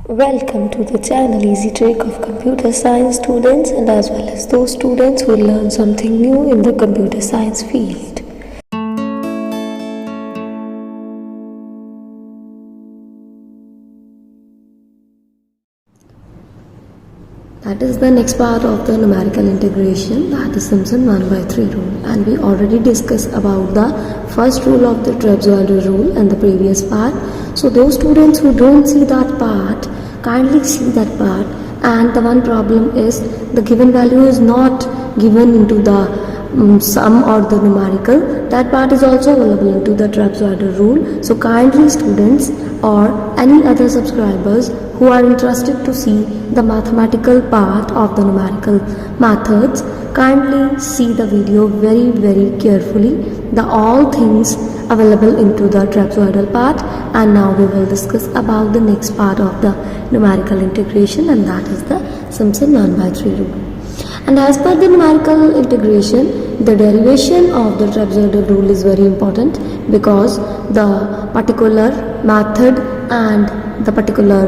Welcome to the channel Easy Trick of Computer Science students and as well as those students who will learn something new in the computer science field. That is the next part of the numerical integration, that is Simpson 1/3 rule, and we already discussed about the first rule of the trapezoidal rule in the previous part. So those students who don't see that part, kindly see that part. And the one problem is the given value is not given into the sum or the numerical. That part is also available into the trapezoidal rule. So kindly students or any other subscribers who are interested to see the mathematical part of the numerical methods, kindly see the video very carefully. The all things available into the trapezoidal part. And now we will discuss about the next part of the numerical integration, and that is the Simpson 1/3 rule. And as per the numerical integration, the derivation of the trapezoidal rule is very important, because the particular method and the particular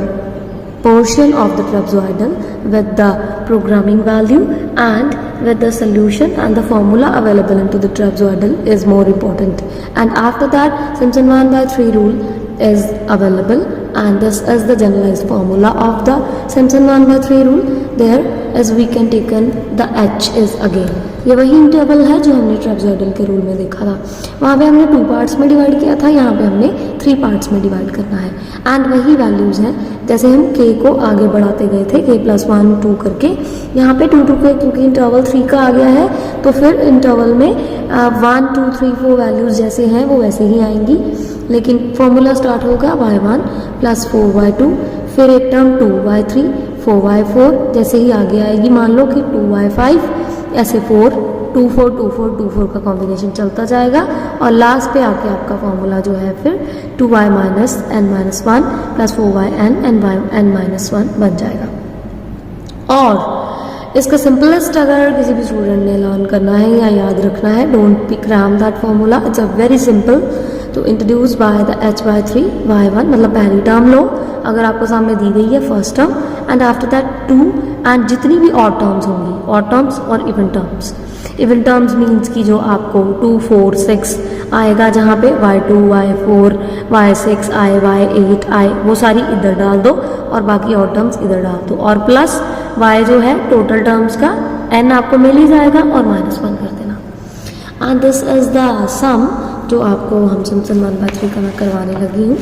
portion of the trapezoidal with the programming value and with the solution and the formula available into the trapezoidal is more important. And after that, Simpson 1/3 rule is available, and this is the generalized formula of the Simpson 1/3 rule. There as we can taken the H is again, ये वही interval है जो हमने trapezoidal के rule में देखा था. वहाँ पे हमने 2 पार्ट्स में डिवाइड किया था, यहाँ पे हमने 3 पार्ट्स में डिवाइड करना है. एंड वही वैल्यूज़ हैं जैसे हम k को आगे बढ़ाते गए थे, k + 1 2 करके. यहाँ पे 2 2 क्योंकि इंटरवल 3 का आ गया है, तो फिर इंटरवल में 1 2 3 4 वैल्यूज़ जैसे हैं वो वैसे ही आएंगी. लेकिन फॉर्मूला स्टार्ट होगा y1 + 4y2, फिर एक टर्म 2y3 4y4 जैसे ही आगे आएगी. मान लो कि 2y5 ऐसे 4 2 4 2 4 2 4 का कॉम्बिनेशन चलता जाएगा, और लास्ट पे आके आपका फॉर्मूला जो है फिर 2y - n - 1 + 4yn n-1 बन जाएगा. और इसका सिंपलेस्ट अगर किसी भी स्टूडेंट ने लर्न करना है या याद रखना है, don't pick cram that formula, it's a very simple. तो introduce by the h/3 y1, मतलब पहली टर्म लो अगर आपको सामने दी गई है first term, and after that 2 and जितनी भी ऑड टर्म्स होंगी, ऑड टर्म्स और even terms. Even terms means कि जो आपको 2 4 6 आएगा, जहाँ पे y2 y4 y6 i y8 i, वो सारी इधर डाल दो और बाकी ऑड टर्म्स इधर डाल दो, और प्लस y जो है टोटल टर्म्स का n आपको मिल ही जाएगा और -1 कर देना. एंड दिस इज द सम जो आपको हम सिम्पसन 1/3 का मैं करवाने लगी हूँ.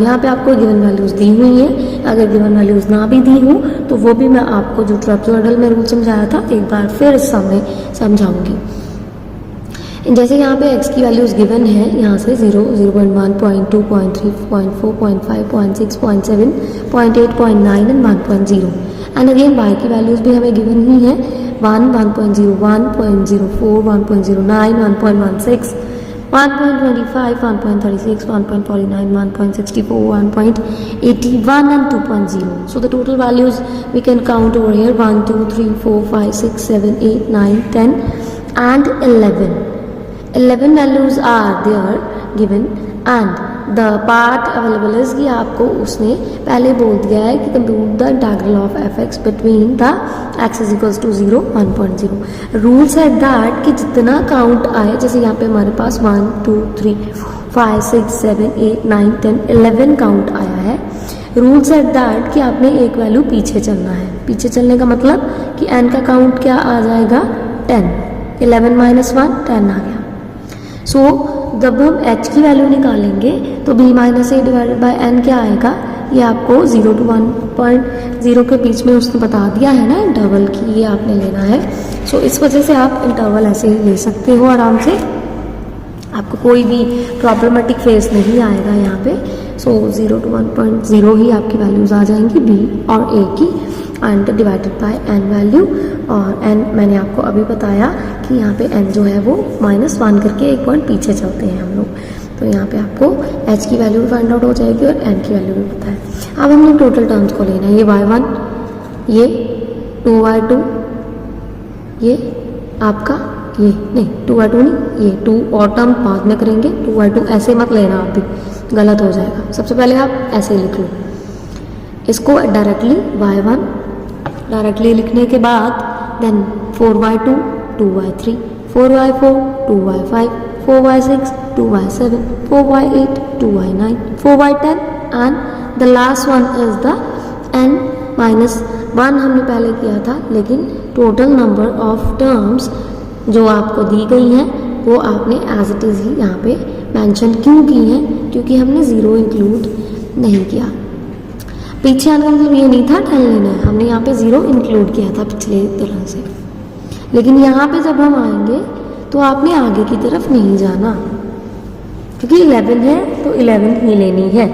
यहाँ पे आपको गिवन वैल्यूज़ दी हुई हैं. अगर गिवन वैल्यूज़ ना भी दी हूँ तो वो भी मैं आपको जो ट्रेपेजॉइडल में रूल समझाया था एक बार फिर इस समय समझाऊंगी. जैसे यहाँ पे x की वैल्यूज़ गिवन है, यहाँ से 0 0.1 0.2 0.3 0.4 0.5 0.6 0.7 0.8 0.9 एंड 1.0. एंड अगेन y की वैल्यूज़ भी हमें गिवन ही है, 1 1.01 0.04 1.09 1.16 1.25 1.36 1.49 1.64 1.81 and 2.0. So the total values we can count over here: 1 2 3 4 5 6 7 8 9 10 and 11. 11 values are there given, and the part available is कि आपको उसने पहले बोल दिया है कि compute the integral of fx between the x is equals to 0 1.0. Rule set that कि जितना काउंट आए, जैसे यहाँ पे हमारे पास 1 2 3 5 6 7 8 9 10 11 काउंट आया है. रूल सेट दैट कि आपने एक वैल्यू पीछे चलना है. पीछे चलने का मतलब कि n का काउंट क्या आ जाएगा 10. 11 - 1 10 आ गया. सो जब हम h की वैल्यू निकालेंगे तो b - a divided by n क्या आएगा, ये आपको 0 to 1.0 के बीच में उसने बता दिया है ना इंटरवल की, ये आपने लेना है. सो इस वजह से आप इंटरवल ऐसे ही ले सकते हो आराम से, आपको कोई भी प्रॉब्लमेटिक फेस नहीं आएगा यहाँ पे. सो 0 to 1.0 ही आपकी वैल्यूज़ आ जाएंगी b और a की, and divided by n value. और n मैंने आपको अभी बताया कि यहाँ पे n जो है वो -1 करके एक पॉइंट पीछे चलते हैं हम लोग. तो यहाँ पे आपको h की वैल्यू भी फाइंड आउट हो जाएगी और n की वैल्यू भी पता है. अब हमने टोटल टर्म्स को लेना है. ये y1, ये 2y2, ये आपका ये नहीं 2y2 नहीं, ये 2 और टर्म बाद में करेंगे. 2y2 ऐसे मत लेना, आप भी गलत हो जाएगा. सबसे पहले आप ऐसे लिख लो, इसको डायरेक्टली y1 डायरेक्टली लिखने के बाद then 4y2 2y3 4y4 2y5 4y6 2y7 4y8 2y9 4y10 and the last one is the n minus 1 हमने पहले किया था, लेकिन टोटल नंबर ऑफ टर्म्स जो आपको दी गई हैं वो आपने एज इट इज़ ही यहाँ पे मेंशन क्यों की है, क्योंकि हमने ज़ीरो इंक्लूड नहीं किया। पीछे आने का मतलब ये नहीं था 10 लेना है, हमने यहाँ पे ज़ीरो इंक्लूड किया था पिछले तरह से। लेकिन यहाँ पे जब हम आएंगे तो आपने आगे की तरफ नहीं जाना, क्योंकि 11 है तो 11 ही लेनी है।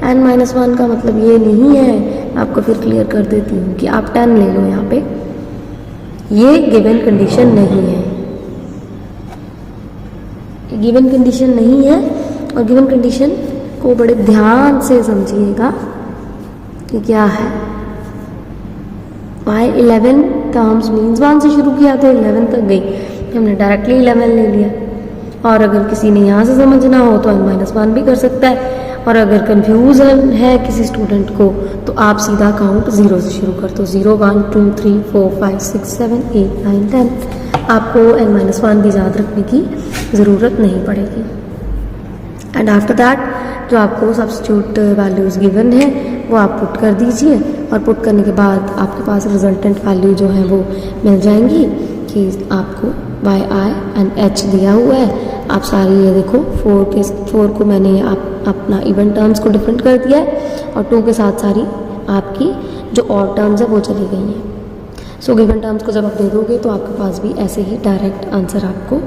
n-1 का मतलब ये नहीं है, आपको फिर क्लियर कर देती हूँ कि आप 10 ले लो। यहाँ पे ये गिवन कंडीशन नहीं है, गिवन कंडीशन नहीं है। और गिवन कंडीशन को बड़े ध्यान से समझिएगा कि क्या है। वाई 11 टर्म्स मीन्स 1 से शुरू किया तो 11 तक गई, हमने डायरेक्टली 11 ले लिया। और अगर किसी ने यहाँ से समझना हो तो n-1 भी कर सकता है। और अगर कंफ्यूजन है किसी स्टूडेंट को तो आप सीधा काउंट 0 से शुरू कर दो, 0 1 2 3 4 5 6 7 8 9 10। आपको n-1 भी याद रखने की ज़रूरत नहीं पड़ेगी। एंड आफ्टर दैट जो आपको सब्स्टिट्यूट वैल्यूज़ गिवन है वो आप पुट कर दीजिए, और पुट करने के बाद आपके पास रिजल्टेंट वैल्यू जो है वो मिल जाएंगी कि आपको y i एंड h दिया हुआ है। आप सारी ये देखो 4 को मैंने अपना इवन टर्म्स को डिफरेंट कर दिया है, और 2 के साथ सारी आपकी जो और टर्म्स है वो चली गई हैं। सो गिवन टर्म्स को जब आप दे दोगे तो आपके पास भी ऐसे ही डायरेक्ट आंसर आपको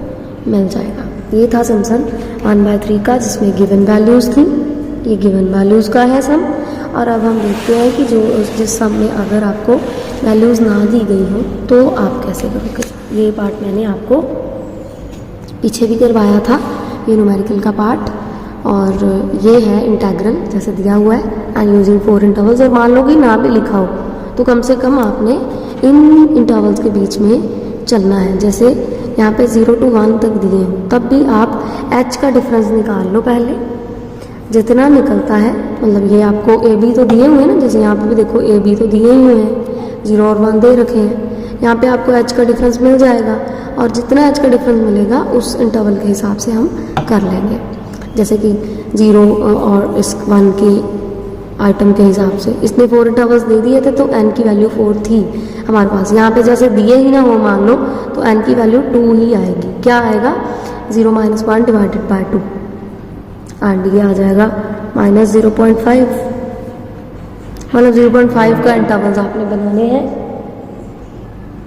मिल जाएगा। ये था सिम्पसन 1/3 का, जिसमें गिवन वैल्यूज़ थी। ये गिवन वैल्यूज़ का है सम। और अब हम देखते हैं कि जो जिस सम में अगर आपको वैल्यूज़ ना दी गई हो तो आप कैसे करोगे। ये पार्ट मैंने आपको पीछे भी करवाया था, ये न्यूमेरिकल का पार्ट। और ये है इंटेग्रल जैसे दिया हुआ है एंड यूजिंग 4 इंटरवल्स। और मान लो कि ना भी लिखा हो तो कम से कम आपने इन इंटरवल्स के बीच में चलना है। जैसे यहाँ पे 0 to 1 तक दिए हो तब भी आप h का डिफरेंस निकाल लो पहले, जितना निकलता है। मतलब ये आपको ए बी तो दिए हुए हैं ना, जैसे यहाँ पे भी देखो ए बी तो दिए ही हुए हैं, 0 और 1 दे रखे हैं। यहाँ पे आपको h का डिफरेंस मिल जाएगा, और जितना h का डिफरेंस मिलेगा उस इंटरवल के हिसाब से हम कर लेंगे। जैसे कि 0 और इस 1 के आइटम के हिसाब से इसने 4 इंटरवल्स दे दिए थे तो n की वैल्यू 4 थी हमारे पास। यहाँ पे जैसे दिए ही ना हो मान लो तो n की वैल्यू 2 ही आएगी। क्या आएगा 0 - 1 डिवाइडेड बाय 2, एंड ये आ जाएगा -0.5। मतलब 0.5 का इंटरवल्स आपने बनाने हैं,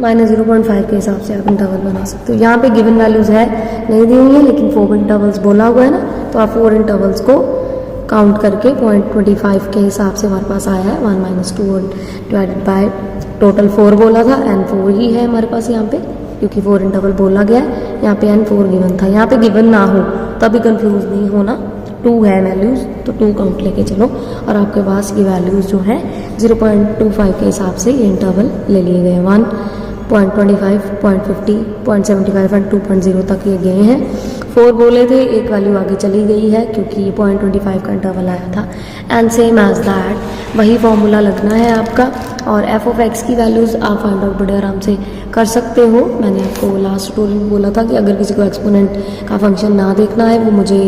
-0.5 के हिसाब से आप इंटरवल बना सकते हो। यहाँ पे गिवन वैल्यूज़ है नहीं दी हुई है, लेकिन 4 इंटरवल्स बोला हुआ है ना, तो आप 4 इंटरवल्स को काउंट करके 0.25 के हिसाब से हमारे पास आया है 1 - 2 डिवाइडेड बाय टोटल 4 बोला था, n 4 ही है हमारे पास यहाँ पे, क्योंकि 4 इंटरवल बोला गया है। यहाँ पे n 4 गिवन था। यहाँ पे गिवन ना हो तभी कंफ्यूज नहीं होना, 2 है वैल्यूज़ तो 2 काउंट लेके चलो। और आपके पास ये वैल्यूज़ जो है 0.25 के हिसाब से ये इंटरवल ले लिए गए, 1.25 0.50 0.75 एंड 2.0 तक ये गए हैं। 4 बोले थे, एक वैल्यू आगे चली गई है क्योंकि ये 0.25 का इंटरवल आया था। एंड सेम एज दैट वही फॉर्मूला लगना है आपका। और f(x) की वैल्यूज़ आप फाइंड आउट बड़े आराम से कर सकते हो। मैंने आपको लास्ट ट्यूटोरियल में बोला था कि अगर किसी को एक्सपोनेंट का फंक्शन ना देखना है वो मुझे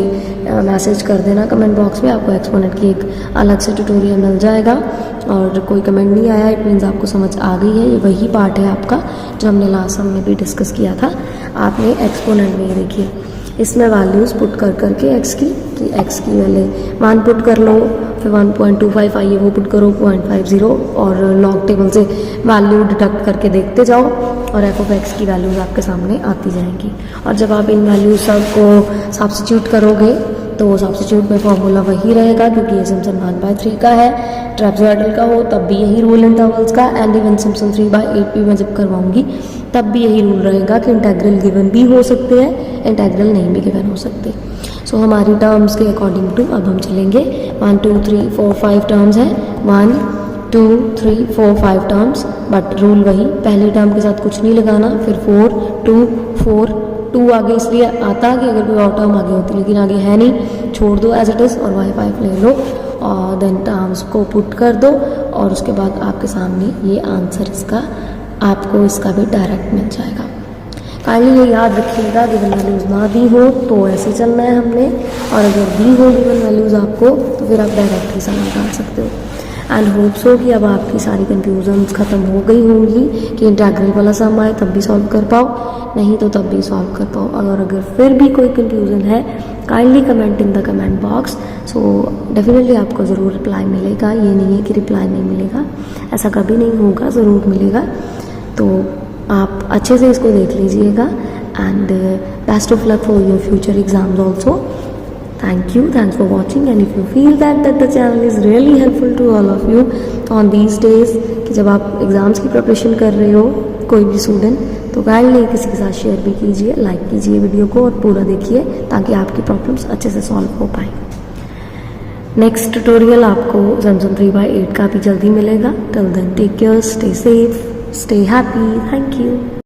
मैसेज कर देना कमेंट बॉक्स में, आपको एक्सपोनेंट की एक अलग से ट्यूटोरियल मिल जाएगा। और कोई कमेंट नहीं आया इट मीन्स आपको समझ आ गई है। ये वही पार्ट है आपका जो हमने लास्ट सम में भी डिस्कस किया था। आपने एक्सपोनेंट में देखिए इसमें वैल्यूज़ पुट कर करके x की पहले 1 पुट कर लो, फिर 1.25 आइए वो पुट करो 0.50, और लॉग टेबल से वैल्यू डिडक्ट करके देखते जाओ और f(x) की वैल्यूज़ आपके सामने आती जाएंगी। और जब आप इन वैल्यूज सब को सब्स्टिट्यूट करोगे तो वो सब्स्टिट्यूट में फॉर्मूला वही रहेगा, क्योंकि ये सिम्पसन 1/3 का है। ट्रेपेजॉइडल का हो तब भी यही रूल इंटरवल्स का, एंड इवन सिम्पसन 3/8 भी मैं जब करवाऊंगी तब भी यही रूल रहेगा कि इंटेग्रल गिवन भी हो सकते हैं, इंटेग्रल नहीं भी गिवन हो सकते। सो हमारी टर्म्स के अकॉर्डिंग टू अब हम चलेंगे। 1 2 3 4 5 टर्म्स हैं, 1 2 3 4 5 टर्म्स, बट रूल वही, पहली टर्म के साथ कुछ नहीं लगाना, फिर 4 2 4 2 आगे इसलिए आता कि अगर कोई और टर्म आगे होती, लेकिन आगे है नहीं, छोड़ दो एज इट इज़ और y5 ले लो। और देन टर्म्स को पुट कर दो और उसके बाद आपके सामने ये आंसर इसका आपको इसका भी डायरेक्ट मिल जाएगा। काइंडली ये याद रखिएगा, गिवन वैल्यूज़ ना दी हो तो ऐसे चलना है हमने, और अगर दी हो गिवन वैल्यूज़ आपको तो फिर आप डायरेक्ट ही समझ डाल सकते हो। एंड होप सो कि अब आपकी सारी कन्फ्यूजन्स ख़त्म हो गई होंगी कि इंटेग्रल वाला सम आए तब भी सॉल्व कर पाओ, नहीं तो तब भी सॉल्व कर पाओ। अगर फिर भी कोई कन्फ्यूज़न है kindly comment in the comment box. So definitely आपको ज़रूर रिप्लाई मिलेगा, ये नहीं है कि रिप्लाई नहीं मिलेगा, ऐसा कभी नहीं होगा, ज़रूर मिलेगा। तो आप अच्छे से इसको देख लीजिएगा and best of luck for your future exams also. Thanks for watching, and if you feel that the channel is really helpful to all of you on these days कि जब आप एग्ज़ाम्स की प्रिपरेशन कर रहे हो कोई भी student, तो काइंडली किसी के साथ शेयर भी कीजिए, लाइक कीजिए वीडियो को और पूरा देखिए ताकि आपकी प्रॉब्लम्स अच्छे से सॉल्व हो पाए। नेक्स्ट ट्यूटोरियल आपको ज़मज़म 3/8 का भी जल्दी मिलेगा। Till then take care, stay safe, stay happy, thank you.